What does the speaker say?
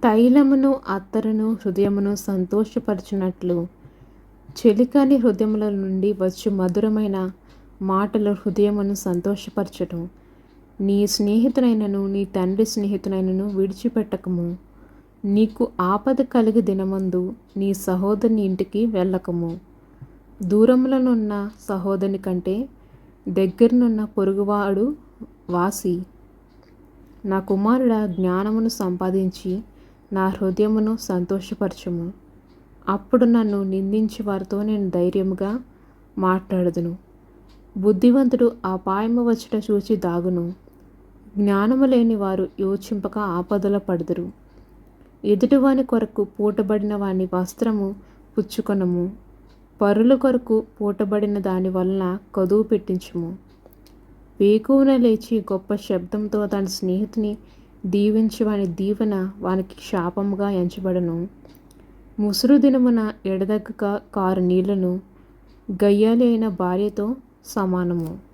తైలమును అత్తరును హృదయమును సంతోషపరచునట్లు చెలికాని హృదయముల నుండి వచ్చు మధురమైన మాటలు హృదయమును సంతోషపరచటం. నీ స్నేహితునైనను నీ తండ్రి స్నేహితునైనను విడిచిపెట్టకము. నీకు ఆపద కలిగి దినమందు నీ సహోదరుని ఇంటికి వెళ్ళకము. దూరములనున్న సహోదరుని కంటే దగ్గరనున్న పొరుగువాడు వాసి. నా కుమారుడా, జ్ఞానమును సంపాదించి నా హృదయమును సంతోషపరచుము. అప్పుడు నన్ను నిందించి వారితో నేను ధైర్యముగా మాట్లాడదును. బుద్ధివంతుడు అపాయము వచ్చుట చూచి దాగును. జ్ఞానము లేని వారు యోచింపక ఆపదలో పడుదురు. ఎదుటివాని కొరకు పూటబడిన వాని వస్త్రము పుచ్చుకొనము. పరుల కొరకు పూటబడిన దాని వలన కదువు పెట్టించుము. వేకువన లేచి గొప్ప శబ్దంతో తన స్నేహితుని దీవించి వాని దీవెన వానికి శాపముగా ఎంచబడను. ముసురు దినమున ఎడదగ్గక కారు నీళ్లను గయ్యాలి అయిన భార్యతో సమానము.